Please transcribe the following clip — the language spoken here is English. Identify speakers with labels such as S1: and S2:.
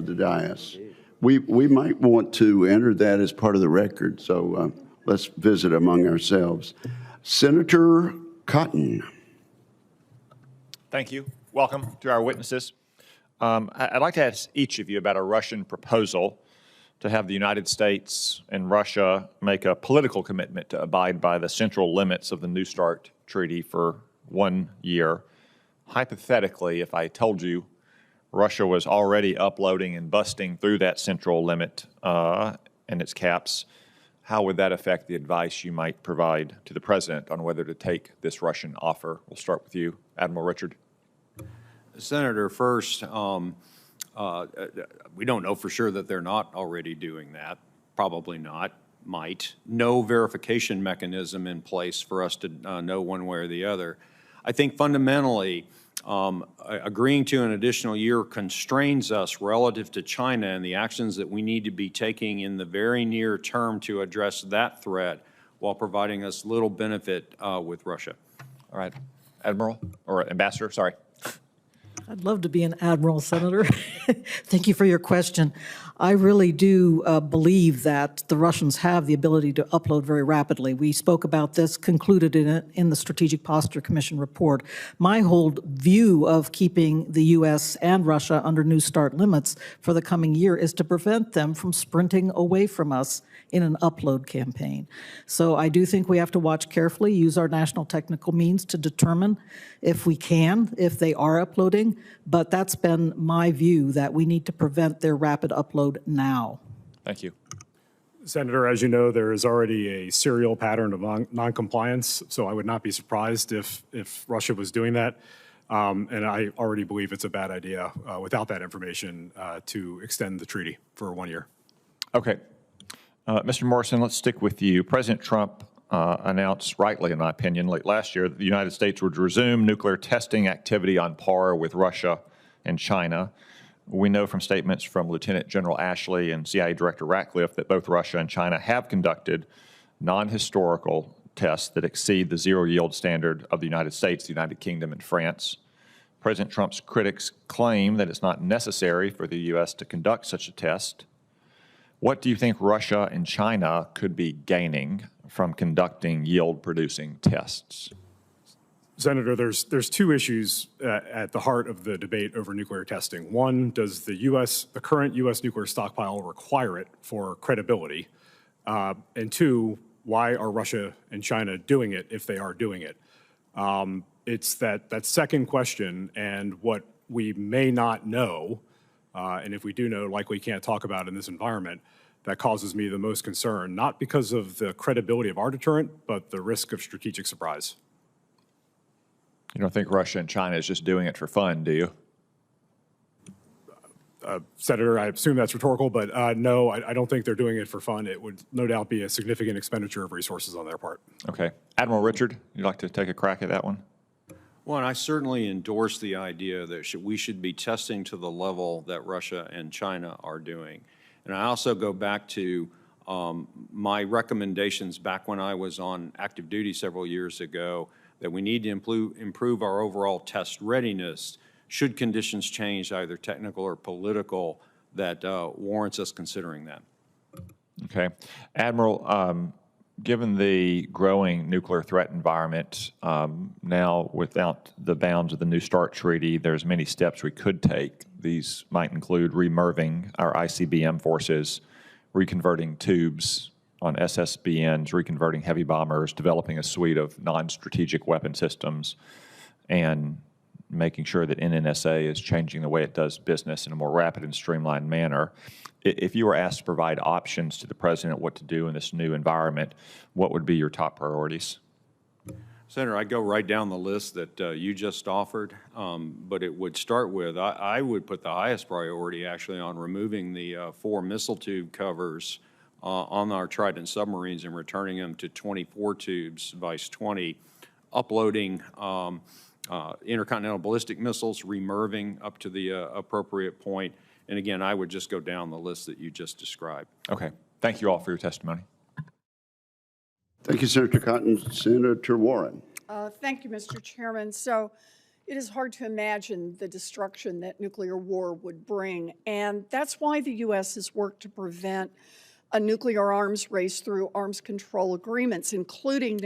S1: of the dais. We might want to enter that as part of the record, so let's visit among ourselves. Senator Cotton.
S2: Thank you. Welcome to our witnesses. I'd like to ask each of you about a Russian proposal to have the United States and Russia make a political commitment to abide by the central limits of the New START Treaty for 1 year. Hypothetically, if I told you Russia was already uploading and busting through that central limit and its caps, how would that affect the advice you might provide to the President on whether to take this Russian offer? We'll start with you, Admiral Richard.
S3: Senator, first, we don't know for sure that they're not already doing that. Probably not, might. No verification mechanism in place for us to know one way or the other. I think fundamentally, agreeing to an additional year constrains us relative to China and the actions that we need to be taking in the very near term to address that threat while providing us little benefit with Russia.
S2: All right, Admiral, or Ambassador, sorry.
S4: I'd love to be an admiral, Senator. Thank you for your question. I really do believe that the Russians have the ability to upload very rapidly. We spoke about this, concluded in the Strategic Posture Commission report. My whole view of keeping the U.S. and Russia under New START limits for the coming year is to prevent them from sprinting away from us in an upload campaign. So I do think we have to watch carefully, use our national technical means to determine if we can, if they are uploading, but that's been my view, that we need to prevent their rapid upload now.
S2: Thank you.
S5: Senator, as you know, there is already a serial pattern of non-compliance, so I would not be surprised if Russia was doing that. And I already believe it's a bad idea without that information to extend the treaty for 1 year.
S2: Okay. Mr. Morrison, let's stick with you. President Trump announced, rightly in my opinion, late last year that the United States would resume nuclear testing activity on par with Russia and China. We know from statements from Lieutenant General Ashley and CIA Director Ratcliffe that both Russia and China have conducted non-historical tests that exceed the zero-yield standard of the United States, the United Kingdom, and France. President Trump's critics claim that it's not necessary for the U.S. to conduct such a test. What do you think Russia and China could be gaining from conducting yield-producing tests?
S5: Senator, there's two issues at the heart of the debate over nuclear testing. One, does the current U.S. nuclear stockpile require it for credibility? And two, why are Russia and China doing it if they are doing it? It's that second question, and what we may not know, and if we do know, likely can't talk about in this environment, that causes me the most concern, not because of the credibility of our deterrent, but the risk of strategic surprise.
S2: You don't think Russia and China is just doing it for fun, do you?
S5: Senator, I assume that's rhetorical, but no, I don't think they're doing it for fun. It would no doubt be a significant expenditure of resources on their part.
S2: Okay. Admiral Richard, you'd like to take a crack at that one?
S3: Well, and I certainly endorse the idea that we should be testing to the level that Russia and China are doing. And I also go back to my recommendations back when I was on active duty several years ago, that we need to improve our overall test readiness should conditions change, either technical or political, that warrants us considering that.
S2: Okay. Admiral, given the growing nuclear threat environment, now without the bounds of the New START Treaty, there's many steps we could take. These might include remerving our ICBM forces, reconverting tubes on SSBNs, reconverting heavy bombers, developing a suite of non-strategic weapon systems, and making sure that NNSA is changing the way it does business in a more rapid and streamlined manner. If you were asked to provide options to the President what to do in this new environment, what would be your top priorities?
S3: Senator, I'd go right down the list that you just offered, but it would start with, I would put the highest priority actually on removing the 4 missile tube covers on our Trident submarines and returning them to 24 tubes, vice 20, uploading intercontinental ballistic missiles, remerving up to the appropriate point. And again, I would just go down the list that you just described.
S2: Okay. Thank you all for your testimony.
S1: Thank you, Senator Cotton. Senator Warren.
S6: Thank you, Mr. Chairman. So It is hard to imagine the destruction that nuclear war would bring, and that's why the U.S. has worked to prevent a nuclear arms race through arms control agreements, including